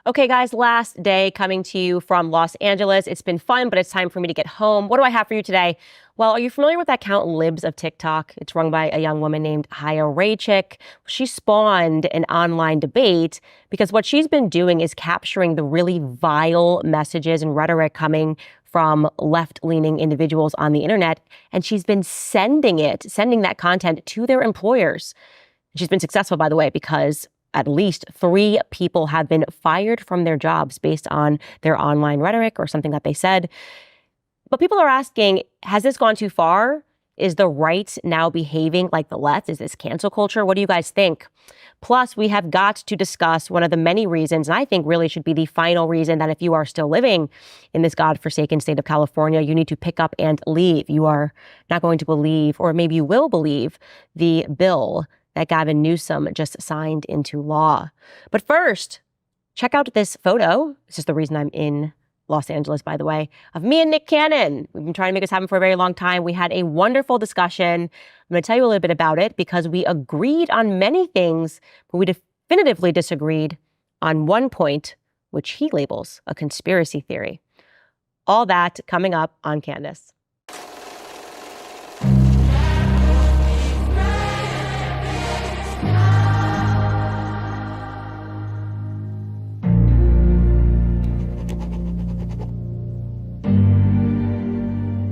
Okay, guys, last day coming to you from Los Angeles. It's been fun, but it's time for me to get home. What do I have for you today? Well, are you familiar with that account Libs of TikTok? It's run by a young woman named Haya Raychick. She spawned an online debate because what she's been doing is capturing the really vile messages and rhetoric coming from left-leaning individuals on the internet, and she's been sending that content to their employers. She's been successful, by the way, because at least 3 people have been fired from their jobs based on their online rhetoric or something that they said. But people are asking, has this gone too far? Is the right now behaving like the left? Is this cancel culture? What do you guys think? Plus, we have got to discuss one of the many reasons, and I think really should be the final reason, that if you are still living in this godforsaken state of California, you need to pick up and leave. You are not going to believe, or maybe you will believe, the bill that Gavin Newsom just signed into law. But first, check out this photo. This is the reason I'm in Los Angeles, by the way, of me and Nick Cannon. We've been trying to make this happen for a very long time. We had a wonderful discussion. I'm going to tell you a little bit about it because we agreed on many things, but we definitively disagreed on one point, which he labels a conspiracy theory. All that coming up on Candace.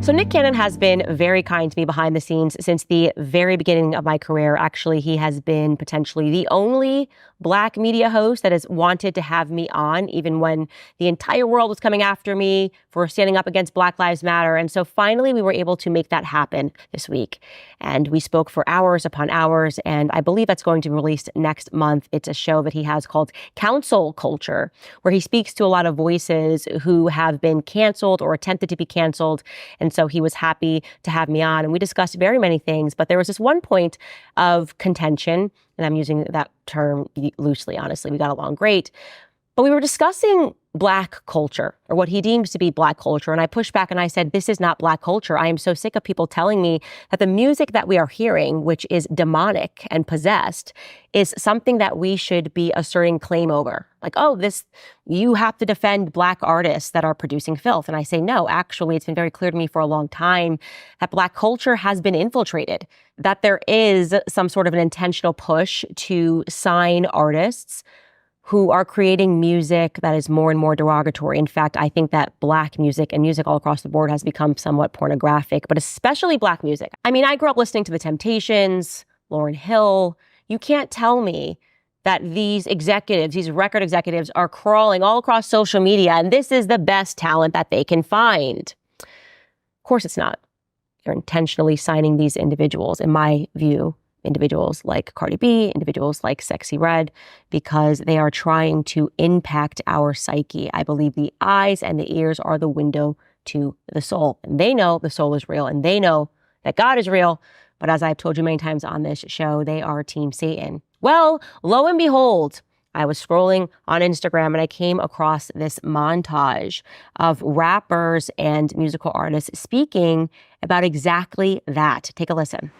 So Nick Cannon has been very kind to me behind the scenes since the very beginning of my career. Actually, he has been potentially the only Black media host that has wanted to have me on, even when the entire world was coming after me for standing up against Black Lives Matter. And so finally, we were able to make that happen this week. And we spoke for hours upon hours, and I believe that's going to be released next month. It's a show that he has called Council Culture, where he speaks to a lot of voices who have been canceled or attempted to be canceled. And so he was happy to have me on, and we discussed very many things. But there was this one point of contention, and I'm using that term loosely, honestly. We got along great. But we were discussing Black culture, or what he deems to be Black culture. And I pushed back and I said, this is not Black culture. I am so sick of people telling me that the music that we are hearing, which is demonic and possessed, is something that we should be asserting claim over. Like, oh, you have to defend Black artists that are producing filth. And I say, no, actually, it's been very clear to me for a long time that Black culture has been infiltrated, that there is some sort of an intentional push to sign artists who are creating music that is more and more derogatory. In fact, I think that Black music and music all across the board has become somewhat pornographic, but especially Black music. I mean, I grew up listening to The Temptations, Lauryn Hill. You can't tell me that these executives, these record executives, are crawling all across social media and this is the best talent that they can find. Of course it's not. They're intentionally signing these individuals, in my view, individuals like Cardi B, individuals like Sexy Red, because they are trying to impact our psyche. I believe the eyes and the ears are the window to the soul. And they know the soul is real, and they know that God is real. But as I've told you many times on this show, they are Team Satan. Well, lo and behold, I was scrolling on Instagram and I came across this montage of rappers and musical artists speaking about exactly that. Take a listen.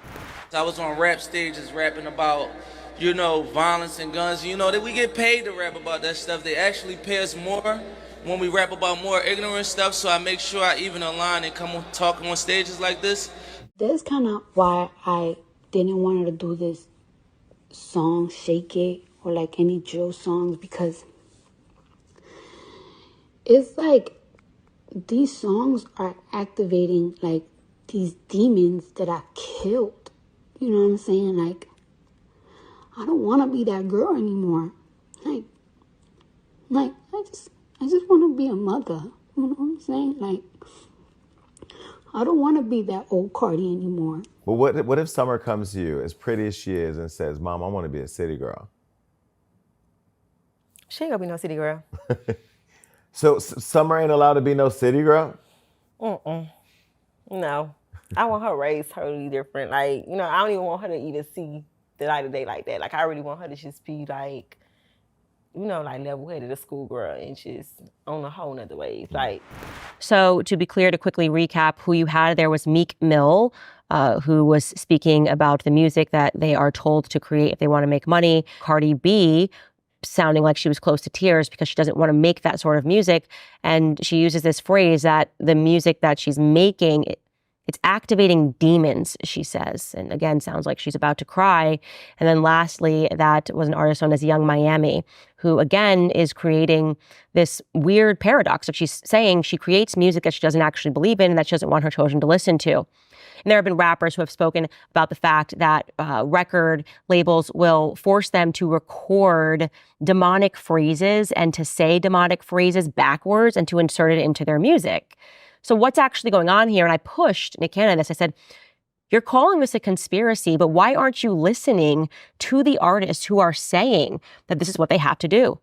I was on rap stages rapping about, violence and guns. That we get paid to rap about that stuff. They actually pay us more when we rap about more ignorant stuff. So I make sure I even a line and come talking on stages like this. That's kind of why I didn't want to do this song, Shake It, or like any drill songs, because it's like these songs are activating like these demons that I killed. You know what I'm saying? Like, I don't want to be that girl anymore. Like I just want to be a mother. You know what I'm saying? Like, I don't want to be that old Cardi anymore. Well, what if Summer comes to you, as pretty as she is, and says, Mom, I want to be a city girl? She ain't gonna be no city girl. So Summer ain't allowed to be no city girl? No. I want her raised totally different. Like, I don't even want her to even see the light of day like that. Like, I really want her to just be like, like level-headed, a schoolgirl, and just on a whole nother wave. Like, so to be clear, to quickly recap, who you had there was Meek Mill, who was speaking about the music that they are told to create if they want to make money. Cardi B, sounding like she was close to tears because she doesn't want to make that sort of music. And she uses this phrase that the music that she's making, it's activating demons, she says. And again, sounds like she's about to cry. And then lastly, that was an artist known as Young Miami, who again is creating this weird paradox of she's saying she creates music that she doesn't actually believe in and that she doesn't want her children to listen to. And there have been rappers who have spoken about the fact that record labels will force them to record demonic phrases and to say demonic phrases backwards and to insert it into their music. So what's actually going on here? And I pushed Nick Cannon this. I said, you're calling this a conspiracy, but why aren't you listening to the artists who are saying that this is what they have to do?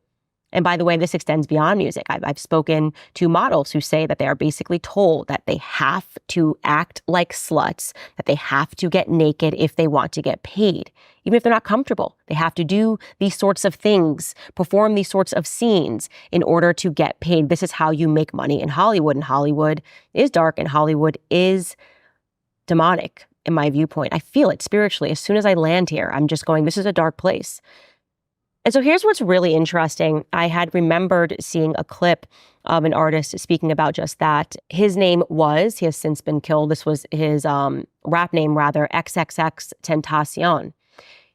And by the way, this extends beyond music. I've spoken to models who say that they are basically told that they have to act like sluts, that they have to get naked if they want to get paid. Even if they're not comfortable, they have to do these sorts of things, perform these sorts of scenes in order to get paid. This is how you make money in Hollywood. And Hollywood is dark and Hollywood is demonic in my viewpoint. I feel it spiritually. As soon as I land here, I'm just going, this is a dark place. And so here's what's really interesting. I had remembered seeing a clip of an artist speaking about just that. His name was, he has since been killed. This was his rap name, rather, XXX Tentacion.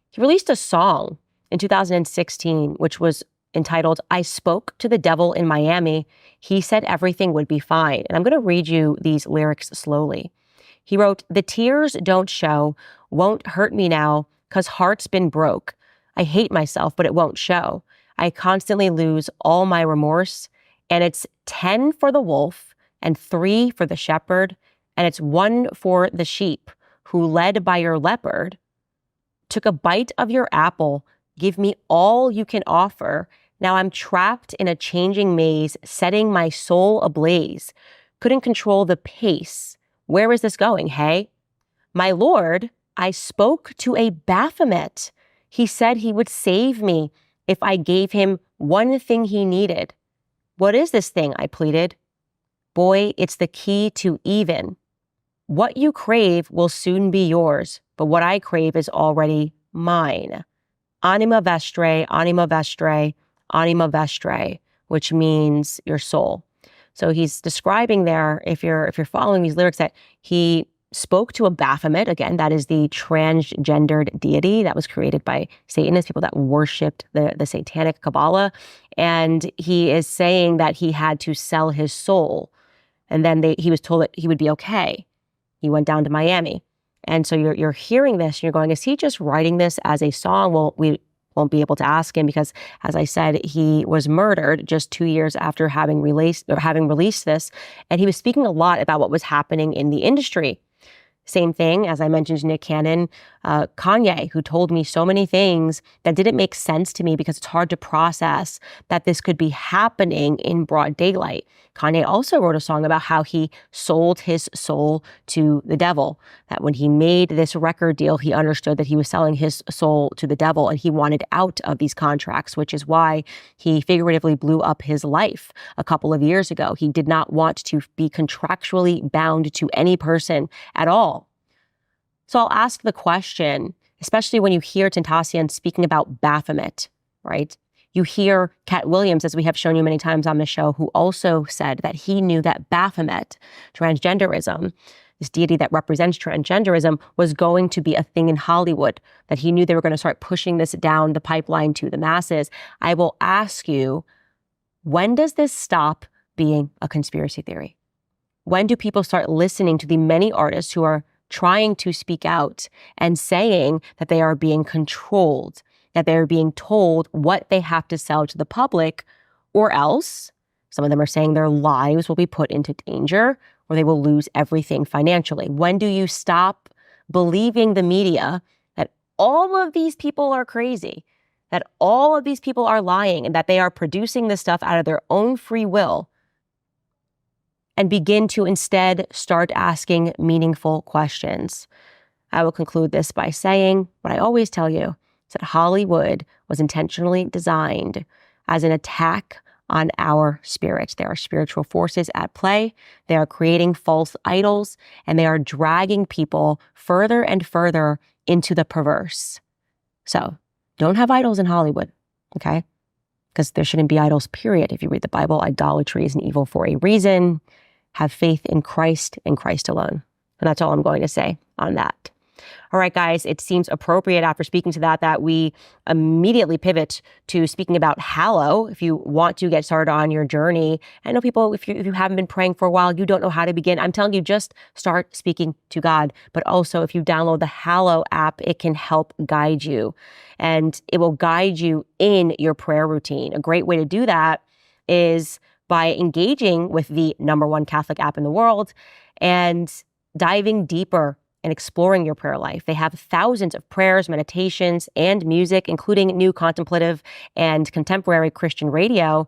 He released a song in 2016, which was entitled, I Spoke to the Devil in Miami. He said everything would be fine. And I'm going to read you these lyrics slowly. He wrote, the tears don't show, won't hurt me now, 'cause heart's been broke. I hate myself, but it won't show. I constantly lose all my remorse, and it's 10 for the wolf and 3 for the shepherd, and it's 1 for the sheep who, led by your leopard, took a bite of your apple. Give me all you can offer. Now I'm trapped in a changing maze, setting my soul ablaze. Couldn't control the pace. Where is this going, hey? My lord, I spoke to a Baphomet. He said he would save me if I gave him one thing he needed. What is this thing? I pleaded. Boy, it's the key to even. What you crave will soon be yours, but what I crave is already mine. Anima vestre, anima vestre, anima vestre, which means your soul. So he's describing there, if you're following these lyrics, that he spoke to a Baphomet. Again, that is the transgendered deity that was created by Satanists, people that worshipped the satanic Kabbalah. And he is saying that he had to sell his soul. And then he was told that he would be okay. He went down to Miami. And so you're hearing this and you're going, is he just writing this as a song? Well, we won't be able to ask him because, as I said, he was murdered just 2 years after having released this. And he was speaking a lot about what was happening in the industry. Same thing, as I mentioned, Nick Cannon, Kanye, who told me so many things that didn't make sense to me because it's hard to process that this could be happening in broad daylight. Kanye also wrote a song about how he sold his soul to the devil, that when he made this record deal, he understood that he was selling his soul to the devil and he wanted out of these contracts, which is why he figuratively blew up his life a couple of years ago. He did not want to be contractually bound to any person at all. So I'll ask the question, especially when you hear Tentacion speaking about Baphomet, right? You hear Cat Williams, as we have shown you many times on the show, who also said that he knew that Baphomet, transgenderism, this deity that represents transgenderism, was going to be a thing in Hollywood, that he knew they were going to start pushing this down the pipeline to the masses. I will ask you, when does this stop being a conspiracy theory? When do people start listening to the many artists who are trying to speak out and saying that they are being controlled, that they're being told what they have to sell to the public, or else some of them are saying their lives will be put into danger or they will lose everything financially? When do you stop believing the media that all of these people are crazy, that all of these people are lying, and that they are producing this stuff out of their own free will, and begin to instead start asking meaningful questions? I will conclude this by saying what I always tell you, is that Hollywood was intentionally designed as an attack on our spirits. There are spiritual forces at play. They are creating false idols, and they are dragging people further and further into the perverse. So don't have idols in Hollywood, okay? because there shouldn't be idols, period. If you read the Bible, idolatry is an evil for a reason. Have faith in Christ and Christ alone. And that's all I'm going to say on that. All right, guys, it seems appropriate after speaking to that we immediately pivot to speaking about Hallow. If you want to get started on your journey, I know people, if you haven't been praying for a while, you don't know how to begin. I'm telling you, just start speaking to God. But also, if you download the Hallow app, it can help guide you. And it will guide you in your prayer routine. A great way to do that is by engaging with the #1 Catholic app in the world and diving deeper and exploring your prayer life. They have thousands of prayers, meditations, and music, including new contemplative and contemporary Christian radio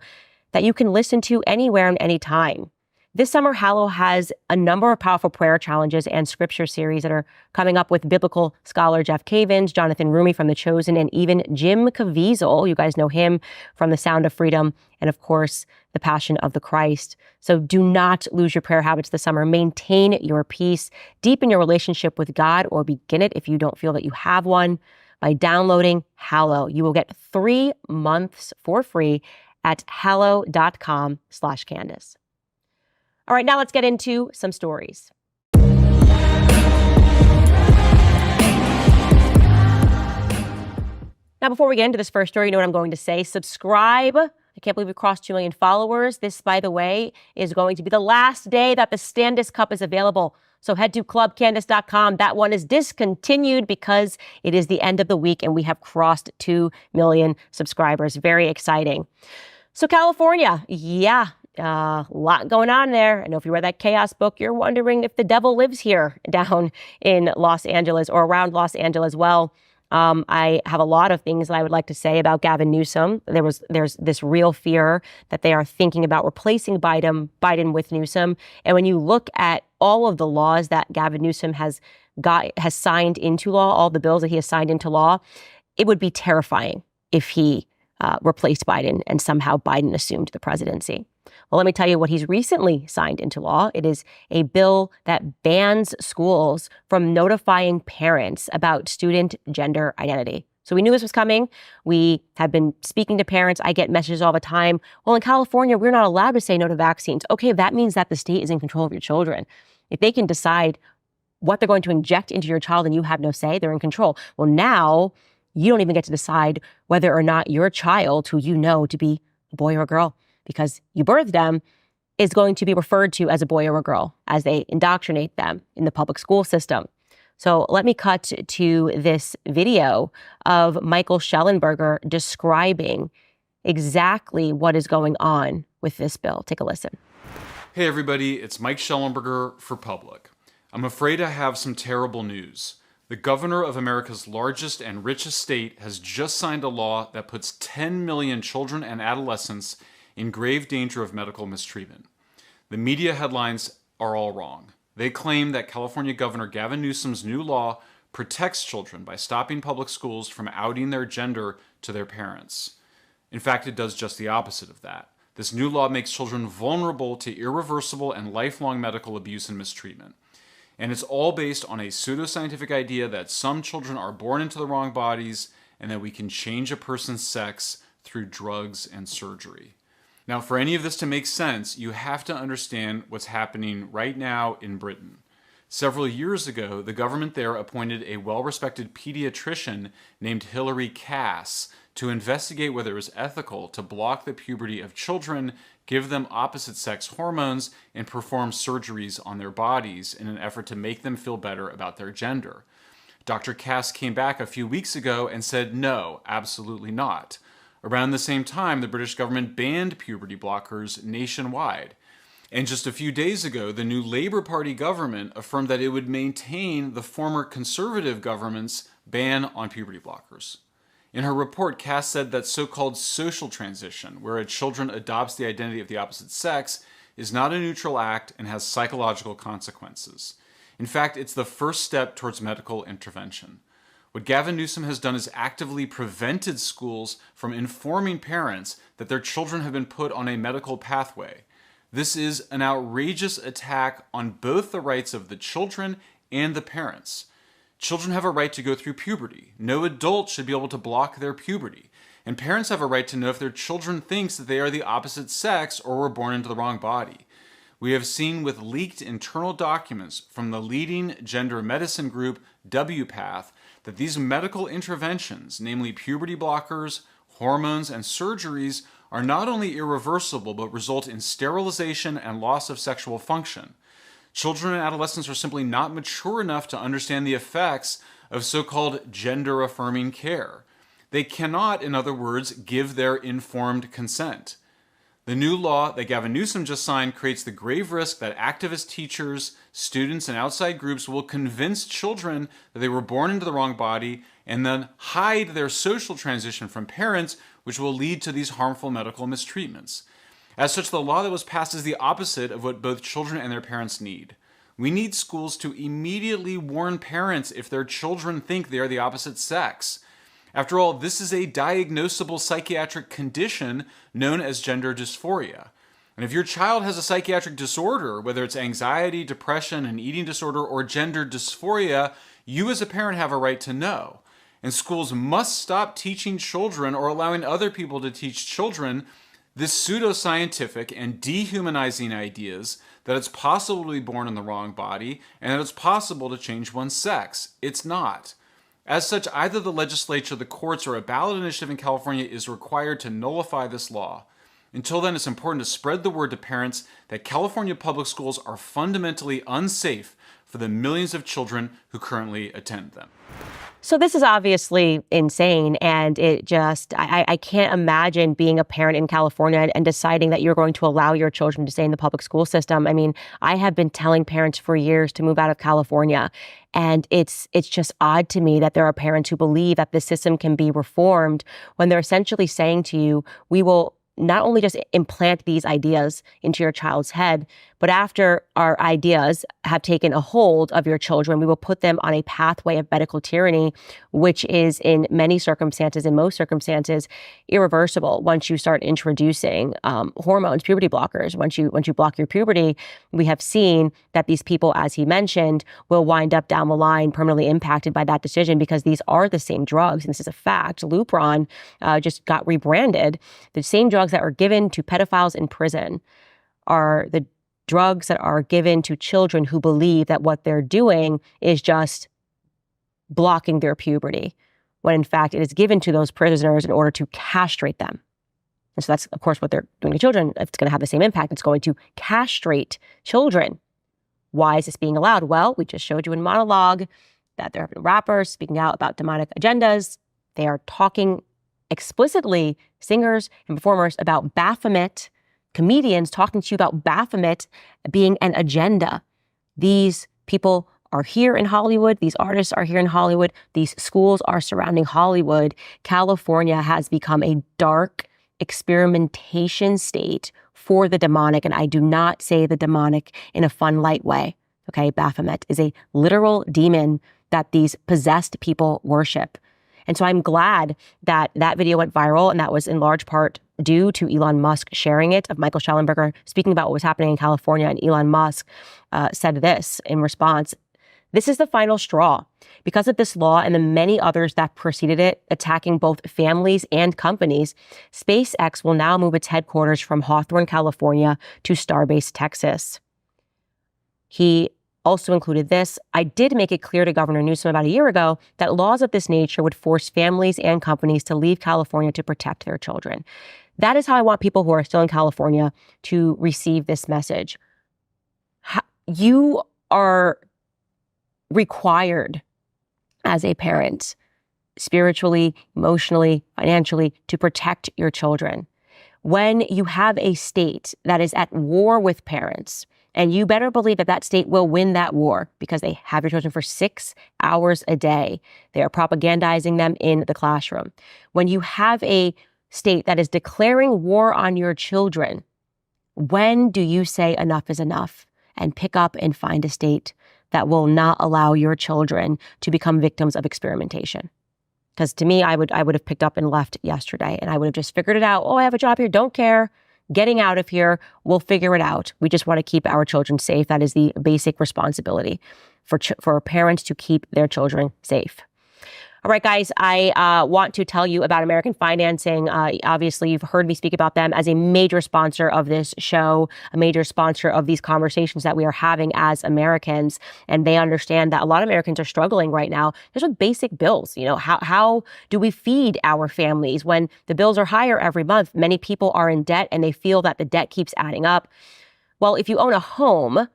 that you can listen to anywhere and anytime. This summer, Hallow has a number of powerful prayer challenges and scripture series that are coming up with biblical scholar Jeff Cavins, Jonathan Rumi from The Chosen, and even Jim Caviezel. You guys know him from The Sound of Freedom, and of course, The Passion of the Christ. So do not lose your prayer habits this summer. Maintain your peace, deepen your relationship with God, or begin it if you don't feel that you have one, by downloading Hallow. You will get 3 months for free at hallow.com/Candace. All right, now let's get into some stories. Now, before we get into this first story, you know what I'm going to say. Subscribe. I can't believe we crossed 2 million followers. This, by the way, is going to be the last day that the Standis Cup is available. So head to clubcandace.com. That one is discontinued because it is the end of the week and we have crossed 2 million subscribers. Very exciting. So California, a lot going on there. I know if you read that Chaos book, you're wondering if the devil lives here down in Los Angeles or around Los Angeles. Well, I have a lot of things that I would like to say about Gavin Newsom. There's this real fear that they are thinking about replacing Biden with Newsom. And when you look at all of the laws that Gavin Newsom has signed into law, all the bills that he has signed into law, it would be terrifying if he replaced Biden and somehow Biden assumed the presidency. Well, let me tell you what he's recently signed into law. It is a bill that bans schools from notifying parents about student gender identity. So we knew this was coming. We have been speaking to parents. I get messages all the time. Well, in California, we're not allowed to say no to vaccines. Okay, that means that the state is in control of your children. If they can decide what they're going to inject into your child and you have no say, they're in control. Well, now you don't even get to decide whether or not your child, who you know to be a boy or a girl, because you birthed them, is going to be referred to as a boy or a girl as they indoctrinate them in the public school system. So let me cut to this video of Michael Schellenberger describing exactly what is going on with this bill. Take a listen. Hey everybody, it's Mike Schellenberger for Public. I'm afraid I have some terrible news. The governor of America's largest and richest state has just signed a law that puts 10 million children and adolescents in grave danger of medical mistreatment. The media headlines are all wrong. They claim that California Governor Gavin Newsom's new law protects children by stopping public schools from outing their gender to their parents. In fact, it does just the opposite of that. This new law makes children vulnerable to irreversible and lifelong medical abuse and mistreatment. And it's all based on a pseudoscientific idea that some children are born into the wrong bodies and that we can change a person's sex through drugs and surgery. Now, for any of this to make sense, you have to understand what's happening right now in Britain. Several years ago, the government there appointed a well-respected pediatrician named Hilary Cass to investigate whether it was ethical to block the puberty of children, give them opposite-sex hormones, and perform surgeries on their bodies in an effort to make them feel better about their gender. Dr. Cass came back a few weeks ago and said, no, absolutely not. Around the same time, the British government banned puberty blockers nationwide. And just a few days ago, the new Labour Party government affirmed that it would maintain the former Conservative government's ban on puberty blockers. In her report, Cass said that so-called social transition, where a child adopts the identity of the opposite sex, is not a neutral act and has psychological consequences. In fact, it's the first step towards medical intervention. What Gavin Newsom has done is actively prevented schools from informing parents that their children have been put on a medical pathway. This is an outrageous attack on both the rights of the children and the parents. Children have a right to go through puberty. No adult should be able to block their puberty. and parents have a right to know if their children thinks that they are the opposite sex or were born into the wrong body. We have seen with leaked internal documents from the leading gender medicine group WPATH that these medical interventions, namely puberty blockers, hormones, and surgeries, are not only irreversible but result in sterilization and loss of sexual function. Children and adolescents are simply not mature enough to understand the effects of so-called gender-affirming care. They cannot, in other words, give their informed consent. The new law that Gavin Newsom just signed creates the grave risk that activist teachers, students, and outside groups will convince children that they were born into the wrong body and then hide their social transition from parents, which will lead to these harmful medical mistreatments. As such, the law that was passed is the opposite of what both children and their parents need. We need schools to immediately warn parents if their children think they are the opposite sex. After all, this is a diagnosable psychiatric condition known as gender dysphoria. And if your child has a psychiatric disorder, whether it's anxiety, depression, an eating disorder, or gender dysphoria, you as a parent have a right to know. And schools must stop teaching children or allowing other people to teach children this pseudoscientific and dehumanizing ideas that it's possible to be born in the wrong body and that it's possible to change one's sex. It's not. As such, either the legislature, the courts, or a ballot initiative in California is required to nullify this law. Until then, it's important to spread the word to parents that California public schools are fundamentally unsafe for the millions of children who currently attend them. So this is obviously insane, and I can't imagine being a parent in California and deciding that you're going to allow your children to stay in the public school system. I mean, I have been telling parents for years to move out of California, and it's just odd to me that there are parents who believe that the system can be reformed when they're essentially saying to you, we will not only just implant these ideas into your child's head, but after our ideas have taken a hold of your children, we will put them on a pathway of medical tyranny, which is in many circumstances, in most circumstances, irreversible. Once you start introducing hormones, puberty blockers, once you block your puberty, we have seen that these people, as he mentioned, will wind up down the line permanently impacted by that decision because these are the same drugs. And this is a fact. Lupron just got rebranded. The same drugs that are given to pedophiles in prison are the drugs that are given to children who believe that what they're doing is just blocking their puberty, when in fact it is given to those prisoners in order to castrate them. And so that's, of course, what they're doing to children. It's going to have the same impact. It's going to castrate children. Why is this being allowed? Well, we just showed you in monologue that there have been rappers speaking out about demonic agendas. They are talking explicitly, singers and performers, about Baphomet, comedians talking to you about Baphomet being an agenda. These people are here in Hollywood. These artists are here in Hollywood. These schools are surrounding Hollywood. California has become a dark experimentation state for the demonic. And I do not say the demonic in a fun, light way. Okay, Baphomet is a literal demon that these possessed people worship. And so I'm glad that that video went viral, and that was in large part due to Elon Musk sharing it, of Michael Schellenberger speaking about what was happening in California. And Elon Musk said this in response: "This is the final straw. Because of this law and the many others that preceded it, attacking both families and companies, SpaceX will now move its headquarters from Hawthorne, California to Starbase, Texas." He also included this: "I did make it clear to Governor Newsom about a year ago that laws of this nature would force families and companies to leave California to protect their children." That is how I want people who are still in California to receive this message. You are required as a parent, spiritually, emotionally, financially, to protect your children. When you have a state that is at war with parents, and you better believe that that state will win that war because they have your children for 6 hours a day. They are propagandizing them in the classroom. When you have a state that is declaring war on your children, when do you say enough is enough and pick up and find a state that will not allow your children to become victims of experimentation? Because to me, I would have picked up and left yesterday, and I would have just figured it out. Oh, I have a job here. Don't care. Getting out of here. We'll figure it out. We just want to keep our children safe. That is the basic responsibility for parents, to keep their children safe. All right, guys, I want to tell you about American Financing. Obviously, you've heard me speak about them as a major sponsor of this show, a major sponsor of these conversations that we are having as Americans. And they understand that a lot of Americans are struggling right now just with basic bills. You know, how do we feed our families when the bills are higher every month? Many people are in debt and they feel that the debt keeps adding up. Well, if you own a home,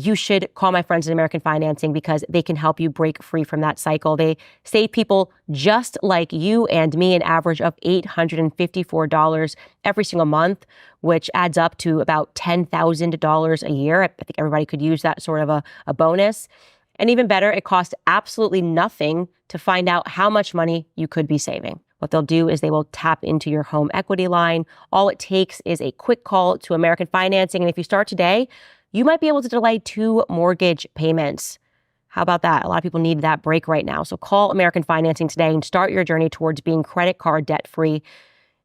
you should call my friends at American Financing because they can help you break free from that cycle. They save people just like you and me an average of $854 every single month, which adds up to about $10,000 a year. I think everybody could use that sort of a bonus. And even better, it costs absolutely nothing to find out how much money you could be saving. What they'll do is they will tap into your home equity line. All it takes is a quick call to American Financing. And if you start today, you might be able to delay 2 mortgage payments. How about that? A lot of people need that break right now. So call American Financing today and start your journey towards being credit card debt-free.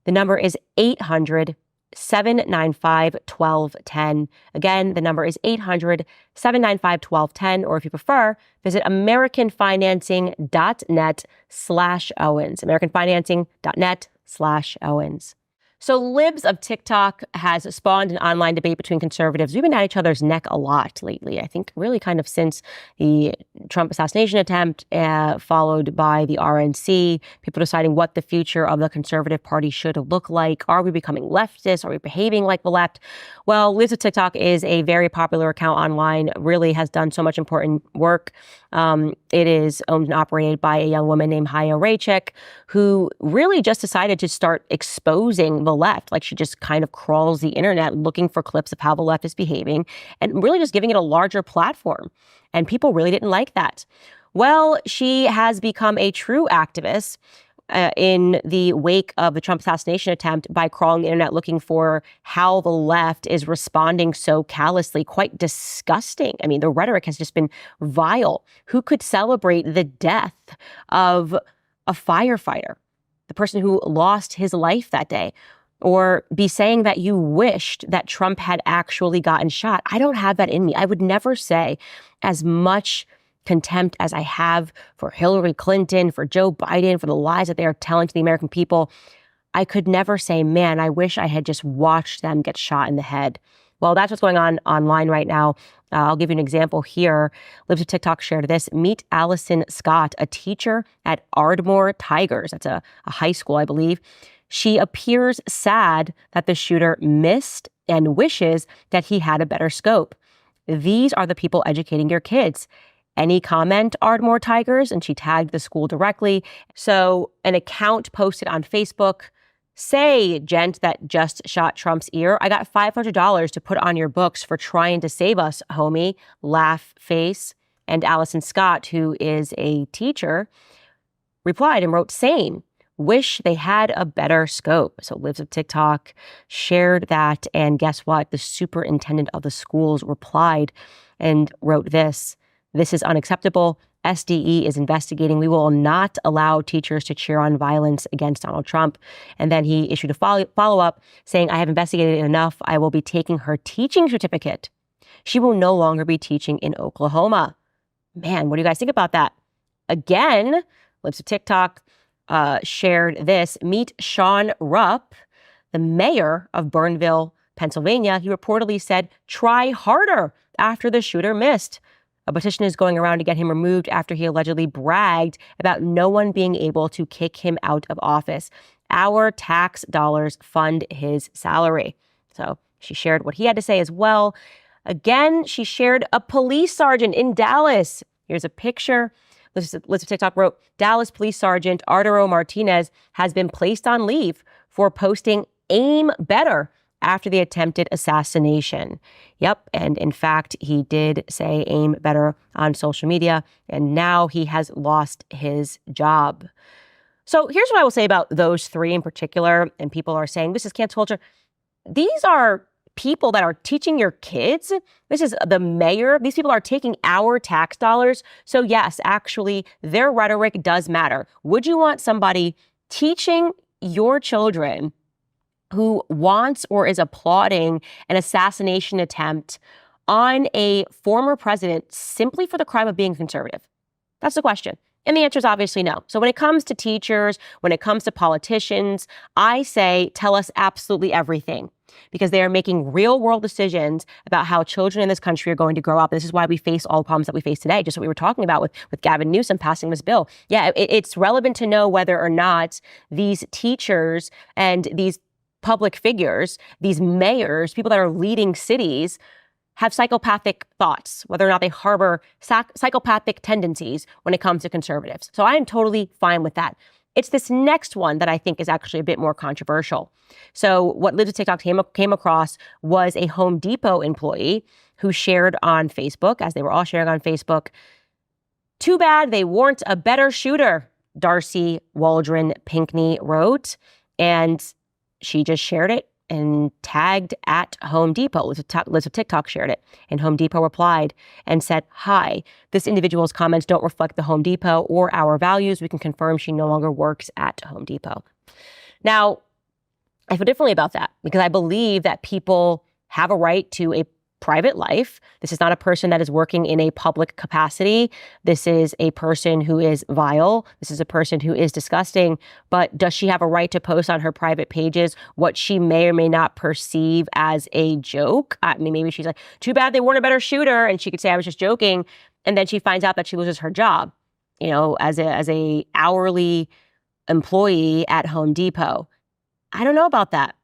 The number is 800-795-1210. Again, the number is 800-795-1210. Or if you prefer, visit americanfinancing.net/Owens. americanfinancing.net/Owens. So Libs of TikTok has spawned an online debate between conservatives. We've been at each other's neck a lot lately, I think really kind of since the Trump assassination attempt, followed by the RNC, people deciding what the future of the conservative party should look like. Are we becoming leftist? Are we behaving like the left? Well, Libs of TikTok is a very popular account online, really has done so much important work. It is owned and operated by a young woman named Haya Raychik, who really just decided to start exposing the left. Like she just kind of crawls the internet looking for clips of how the left is behaving and really just giving it a larger platform. And people really didn't like that. Well, she has become a true activist in the wake of the Trump assassination attempt by crawling the internet looking for how the left is responding so callously, quite disgusting. I mean, the rhetoric has just been vile. Who could celebrate the death of a firefighter, the person who lost his life that day, or be saying that you wished that Trump had actually gotten shot? I don't have that in me. I would never say as much contempt as I have for Hillary Clinton, for Joe Biden, for the lies that they are telling to the American people. I could never say, man, I wish I had just watched them get shot in the head. Well, that's what's going on online right now. I'll give you an example here. Libs of TikTok shared this. Meet Allison Scott, a teacher at Ardmore Tigers. That's a high school, I believe. She appears sad that the shooter missed and wishes that he had a better scope. These are the people educating your kids. Any comment, Ardmore Tigers? And she tagged the school directly. So an account posted on Facebook, say, gent that just shot Trump's ear, I got $500 to put on your books for trying to save us, homie. Laugh face. And Allison Scott, who is a teacher, replied and wrote, same. Wish they had a better scope. So Libs of TikTok shared that. And guess what? The superintendent of the schools replied and wrote this. This is unacceptable. SDE is investigating. We will not allow teachers to cheer on violence against Donald Trump. And then he issued a follow-up saying, I have investigated it enough. I will be taking her teaching certificate. She will no longer be teaching in Oklahoma. Man, what do you guys think about that? Again, Libs of TikTok shared this. Meet Sean Rupp, the mayor of Burnville, Pennsylvania. He reportedly said, try harder after the shooter missed. A petition is going around to get him removed after he allegedly bragged about no one being able to kick him out of office. Our tax dollars fund his salary. So she shared what he had to say as well. Again, she shared a police sergeant in Dallas. Here's a picture. Liz of TikTok wrote, Dallas Police Sergeant Arturo Martinez has been placed on leave for posting aim better after the attempted assassination. Yep, and in fact, he did say aim better on social media, and now he has lost his job. So here's what I will say about those three in particular, and people are saying, this is cancel culture. These are people that are teaching your kids. This is the mayor. These people are taking our tax dollars. So yes, actually, their rhetoric does matter. Would you want somebody teaching your children who wants or is applauding an assassination attempt on a former president simply for the crime of being conservative? That's the question. And the answer is obviously no. So when it comes to teachers, when it comes to politicians, I say tell us absolutely everything, because they are making real world decisions about how children in this country are going to grow up. This is why we face all the problems that we face today, just what we were talking about with Gavin Newsom passing this bill. Yeah, it's relevant to know whether or not these teachers and these public figures, these mayors, people that are leading cities, have psychopathic thoughts, whether or not they harbor psychopathic tendencies when it comes to conservatives. So I am totally fine with that. It's this next one that I think is actually a bit more controversial. So what Lives with TikTok came across was a Home Depot employee who shared on Facebook, as they were all sharing on Facebook, "Too bad they weren't a better shooter," Darcy Waldron Pinkney wrote. And she just shared it and tagged at Home Depot. Liz of TikTok shared it. And Home Depot replied and said, "Hi, this individual's comments don't reflect the Home Depot or our values. We can confirm she no longer works at Home Depot." Now, I feel differently about that because I believe that people have a right to a private life. This is not a person that is working in a public capacity. This is a person who is vile. This is a person who is disgusting. But does she have a right to post on her private pages what she may or may not perceive as a joke? I mean, maybe she's like, "Too bad they weren't a better shooter," and she could say, "I was just joking." And then she finds out that she loses her job, as a hourly employee at Home Depot. I don't know about that.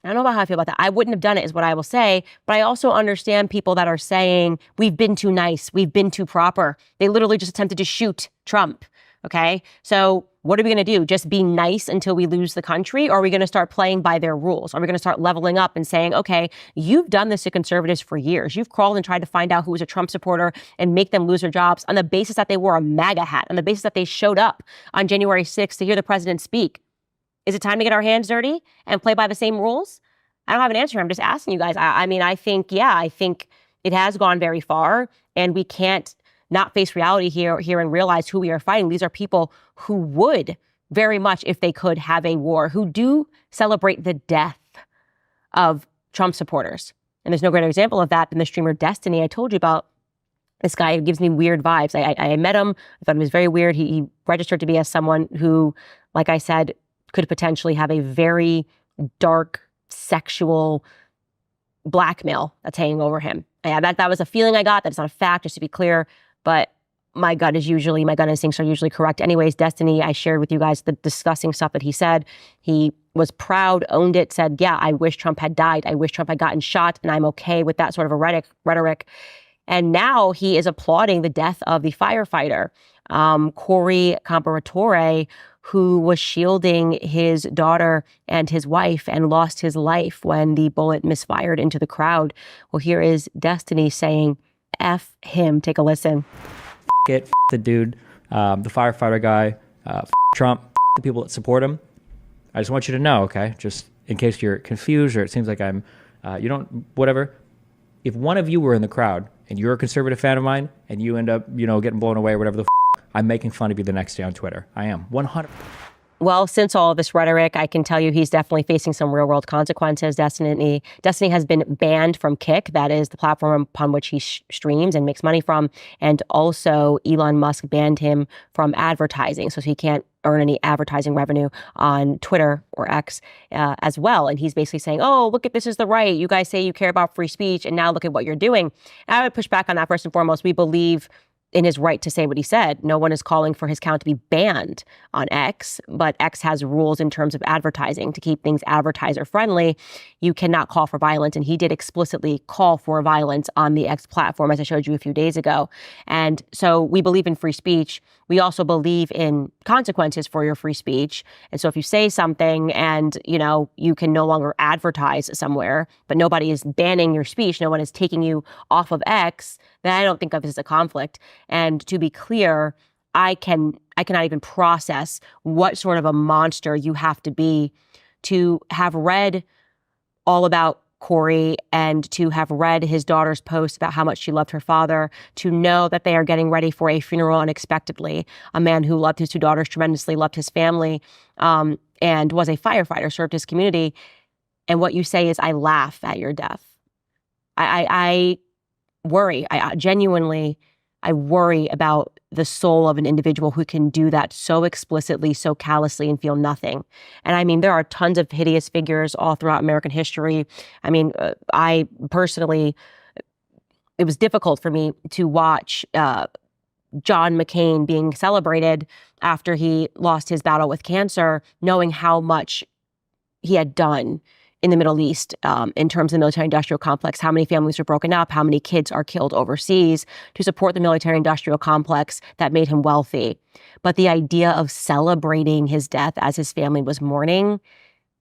I don't know about how I feel about that. I wouldn't have done it, is what I will say. But I also understand people that are saying, we've been too nice. We've been too proper. They literally just attempted to shoot Trump. Okay. So what are we going to do? Just be nice until we lose the country? Or are we going to start playing by their rules? Are we going to start leveling up and saying, okay, you've done this to conservatives for years. You've crawled and tried to find out who was a Trump supporter and make them lose their jobs on the basis that they wore a MAGA hat, on the basis that they showed up on January 6th to hear the president speak. Is it time to get our hands dirty and play by the same rules? I don't have an answer. I'm just asking you guys. I think it has gone very far, and we can't not face reality here and realize who we are fighting. These are people who would very much, if they could, have a war, who do celebrate the death of Trump supporters. And there's no greater example of that than the streamer Destiny I told you about. This guy gives me weird vibes. I met him. I thought he was very weird. He registered to be as someone who, like I said, could potentially have a very dark sexual blackmail that's hanging over him. Yeah, that was a feeling I got. That's not a fact, just to be clear. But my gut instincts are usually correct. Anyways, Destiny, I shared with you guys the disgusting stuff that he said. He was proud, owned it, said, yeah, I wish Trump had died. I wish Trump had gotten shot, and I'm okay with that sort of a rhetoric. And now he is applauding the death of the firefighter, Corey Comparatore, who was shielding his daughter and his wife and lost his life when the bullet misfired into the crowd. Well, here is Destiny saying, F him. Take a listen. F the dude, the firefighter guy, Trump, the people that support him. I just want you to know, okay, just in case you're confused or it seems like I'm, whatever. If one of you were in the crowd and you're a conservative fan of mine and you end up, getting blown away or whatever the I'm making fun of you the next day on Twitter. I am 100%. Well, since all of this rhetoric, I can tell you he's definitely facing some real world consequences. Destiny has been banned from Kick. That is the platform upon which he streams and makes money from. And also Elon Musk banned him from advertising. So he can't earn any advertising revenue on Twitter or X as well. And he's basically saying, oh, look at this is the right. You guys say you care about free speech. And now look at what you're doing. And I would push back on that first and foremost. We believe in his right to say what he said. No one is calling for his account to be banned on X, but X has rules in terms of advertising to keep things advertiser friendly. You cannot call for violence. And he did explicitly call for violence on the X platform, as I showed you a few days ago. And so we believe in free speech. We also believe in consequences for your free speech. And so if you say something and, you can no longer advertise somewhere, but nobody is banning your speech, no one is taking you off of X, then I don't think of this as a conflict. And to be clear, I cannot even process what sort of a monster you have to be to have read all about Corey and to have read his daughter's post about how much she loved her father, to know that they are getting ready for a funeral unexpectedly. A man who loved his two daughters tremendously, loved his family, and was a firefighter, served his community. And what you say is, I laugh at your death. I worry. I genuinely worry about the soul of an individual who can do that so explicitly, so callously, and feel nothing. And I mean, there are tons of hideous figures all throughout American history. I mean, I personally, it was difficult for me to watch John McCain being celebrated after he lost his battle with cancer, knowing how much he had done in the Middle East in terms of the military-industrial complex, how many families were broken up, how many kids are killed overseas to support the military-industrial complex that made him wealthy. But the idea of celebrating his death as his family was mourning,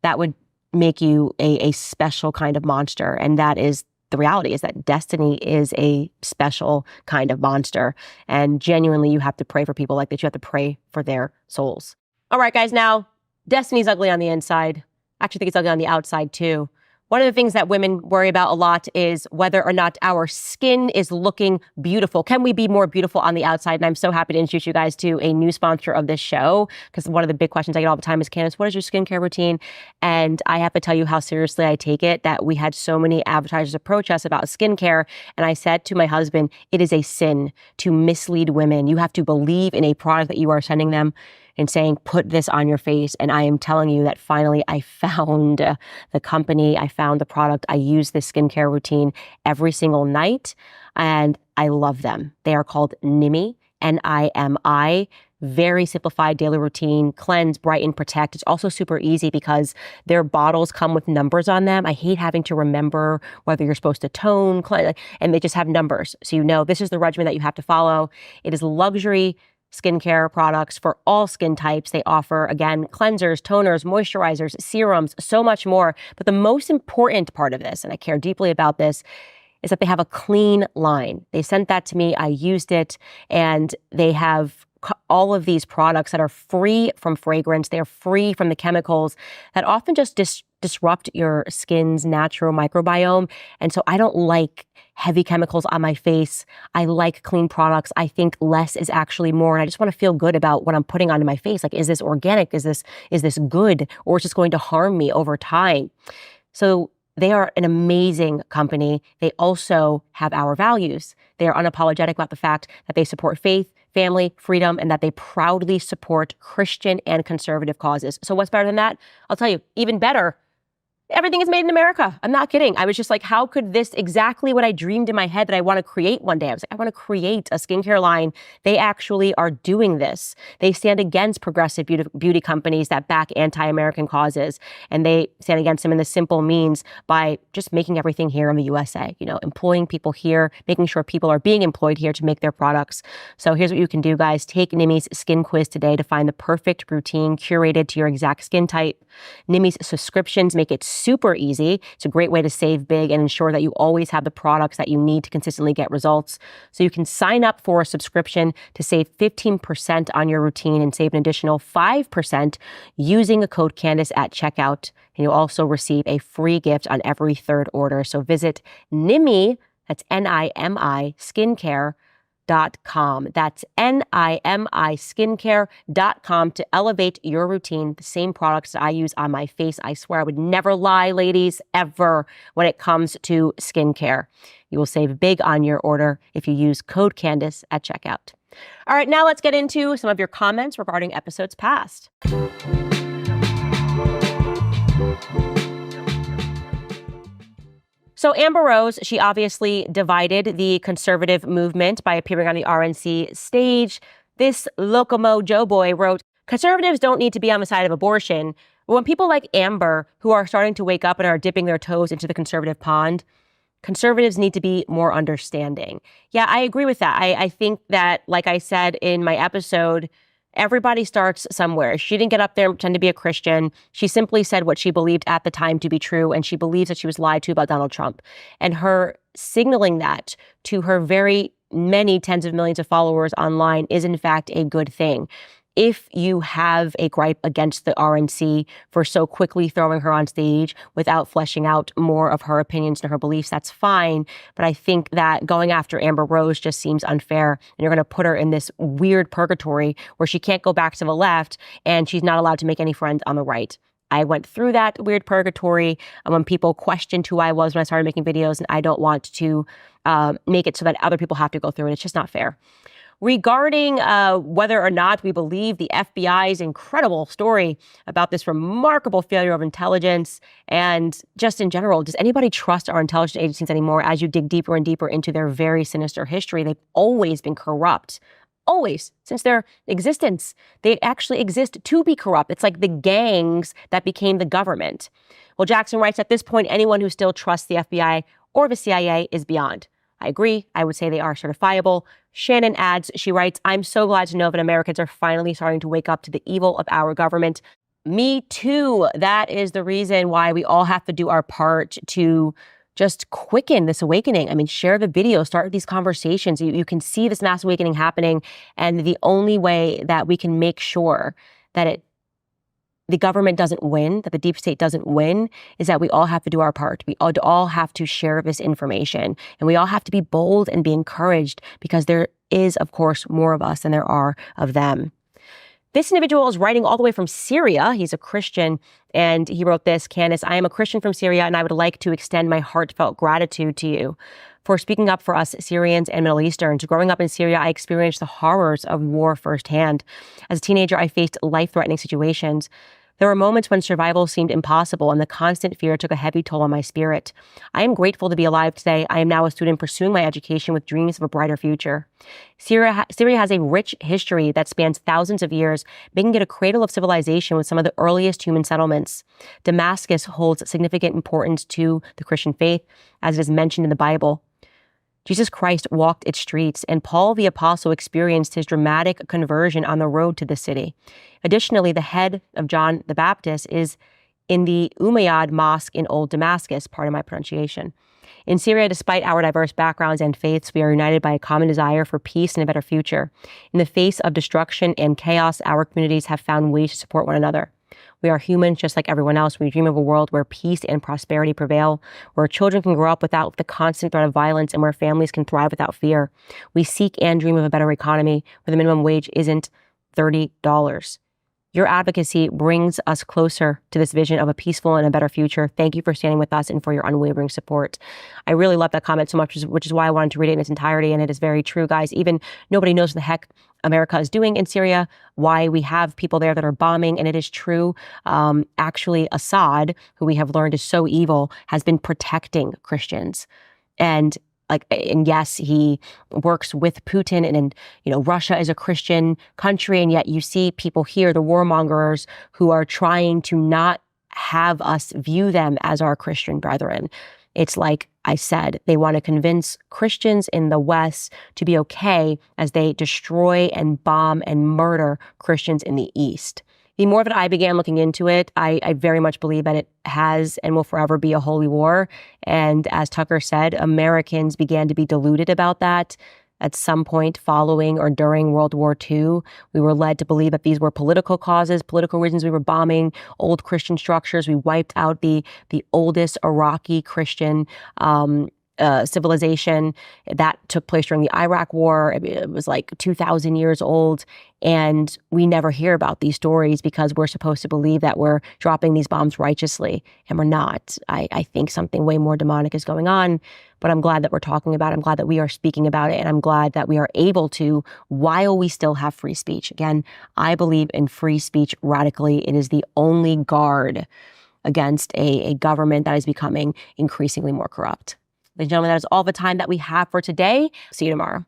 that would make you a special kind of monster. And that is the reality, is that destiny is a special kind of monster. And genuinely, you have to pray for people like that. You have to pray for their souls. All right, guys, now, destiny's ugly on the inside. I actually think it's ugly on the outside too. One of the things that women worry about a lot is whether or not our skin is looking beautiful. Can we be more beautiful on the outside? And I'm so happy to introduce you guys to a new sponsor of this show, because one of the big questions I get all the time is, Candace, what is your skincare routine? And I have to tell you how seriously I take it, that we had so many advertisers approach us about skincare. And I said to my husband, it is a sin to mislead women. You have to believe in a product that you are sending them and saying, put this on your face. And I am telling you that finally I found the company, I found the product. I use this skincare routine every single night, and I love them. They are called Nimi, Nimi. Very simplified daily routine, cleanse, brighten, protect. It's also super easy because their bottles come with numbers on them. I hate having to remember whether you're supposed to tone, cleanse, and they just have numbers. So you know this is the regimen that you have to follow. It is luxury skincare products for all skin types. They offer, again, cleansers, toners, moisturizers, serums, so much more. But the most important part of this, and I care deeply about this, is that they have a clean line. They sent that to me. I used it, and they have all of these products that are free from fragrance. They're free from the chemicals that often just disrupt your skin's natural microbiome. And so I don't like heavy chemicals on my face. I like clean products. I think less is actually more. And I just want to feel good about what I'm putting onto my face. Like, is this organic? Is this good? Or is this going to harm me over time? So they are an amazing company. They also have our values. They are unapologetic about the fact that they support faith, family, freedom, and that they proudly support Christian and conservative causes. So what's better than that? I'll tell you, even better. Everything is made in America. I'm not kidding. I was just like, how could this, exactly what I dreamed in my head that I want to create one day? I was like, I want to create a skincare line. They actually are doing this. They stand against progressive beauty companies that back anti-American causes. And they stand against them in the simple means by just making everything here in the USA, employing people here, making sure people are being employed here to make their products. So here's what you can do, guys. Take Nimi's skin quiz today to find the perfect routine curated to your exact skin type. Nimi's subscriptions make it super easy. It's a great way to save big and ensure that you always have the products that you need to consistently get results. So you can sign up for a subscription to save 15% on your routine and save an additional 5% using a code Candace at checkout. And you'll also receive a free gift on every third order. So visit Nimi, that's Nimi, skincare.com. That's Nimi skincare.com to elevate your routine. The same products that I use on my face. I swear I would never lie, ladies, ever, when it comes to skincare. You will save big on your order if you use code Candace at checkout. All right, now let's get into some of your comments regarding episodes past. So Amber Rose, she obviously divided the conservative movement by appearing on the RNC stage. This Locomo Joe Boy wrote, conservatives don't need to be on the side of abortion. But when people like Amber, who are starting to wake up and are dipping their toes into the conservative pond, conservatives need to be more understanding. Yeah, I agree with that. I think that, like I said in my episode, everybody starts somewhere. She didn't get up there and pretend to be a Christian. She simply said what she believed at the time to be true, and she believes that she was lied to about Donald Trump. And her signaling that to her very many tens of millions of followers online is, in fact, a good thing. If you have a gripe against the RNC for so quickly throwing her on stage without fleshing out more of her opinions and her beliefs, that's fine. But I think that going after Amber Rose just seems unfair. And you're going to put her in this weird purgatory where she can't go back to the left and she's not allowed to make any friends on the right. I went through that weird purgatory when people questioned who I was when I started making videos, and I don't want to make it so that other people have to go through it. It's just not fair. regarding whether or not we believe the FBI's incredible story about this remarkable failure of intelligence, and just in general, does anybody trust our intelligence agencies anymore? As you dig deeper and deeper into their very sinister history, they've always been corrupt. Always, since their existence. They actually exist to be corrupt. It's like the gangs that became the government. Well, Jackson writes, at this point, anyone who still trusts the FBI or the CIA is beyond. I agree. I would say they are certifiable. Shannon adds, she writes, I'm so glad to know that Americans are finally starting to wake up to the evil of our government. Me too. That is the reason why we all have to do our part to just quicken this awakening. I mean, share the video, start these conversations. You can see this mass awakening happening. And the only way that we can make sure that the government doesn't win, that the deep state doesn't win, is that we all have to do our part. We all have to share this information, and we all have to be bold and be encouraged, because there is, of course, more of us than there are of them. This individual is writing all the way from Syria. He's a Christian, and he wrote this, Candace, I am a Christian from Syria, and I would like to extend my heartfelt gratitude to you for speaking up for us Syrians and Middle Easterns. Growing up in Syria, I experienced the horrors of war firsthand. As a teenager, I faced life-threatening situations. There were moments when survival seemed impossible, and the constant fear took a heavy toll on my spirit. I am grateful to be alive today. I am now a student pursuing my education with dreams of a brighter future. Syria has a rich history that spans thousands of years, making it a cradle of civilization with some of the earliest human settlements. Damascus holds significant importance to the Christian faith, as it is mentioned in the Bible. Jesus Christ walked its streets, and Paul the Apostle experienced his dramatic conversion on the road to the city. Additionally, the head of John the Baptist is in the Umayyad Mosque in Old Damascus, pardon my pronunciation. In Syria, despite our diverse backgrounds and faiths, we are united by a common desire for peace and a better future. In the face of destruction and chaos, our communities have found ways to support one another. We are humans just like everyone else. We dream of a world where peace and prosperity prevail, where children can grow up without the constant threat of violence, and where families can thrive without fear. We seek and dream of a better economy where the minimum wage isn't $30. Your advocacy brings us closer to this vision of a peaceful and a better future. Thank you for standing with us and for your unwavering support. I really love that comment so much, which is why I wanted to read it in its entirety. And it is very true, guys. Even nobody knows what the heck America is doing in Syria, why we have people there that are bombing. And it is true. Actually, Assad, who we have learned is so evil, has been protecting Christians. And yes, he works with Putin, and Russia is a Christian country, and yet you see people here, the warmongers, who are trying to not have us view them as our Christian brethren. It's like I said, they want to convince Christians in the West to be okay as they destroy and bomb and murder Christians in the East. The more that I began looking into it, I very much believe that it has and will forever be a holy war. And as Tucker said, Americans began to be deluded about that. At some point following or during World War II, we were led to believe that these were political causes, political reasons we were bombing old Christian structures. We wiped out the oldest Iraqi Christian civilization that took place during the Iraq War. It was like 2,000 years old. And we never hear about these stories because we're supposed to believe that we're dropping these bombs righteously, and we're not. I think something way more demonic is going on, but I'm glad that we're talking about it. I'm glad that we are speaking about it, and I'm glad that we are able to while we still have free speech. Again, I believe in free speech radically. It is the only guard against a government that is becoming increasingly more corrupt. Ladies and gentlemen, that is all the time that we have for today. See you tomorrow.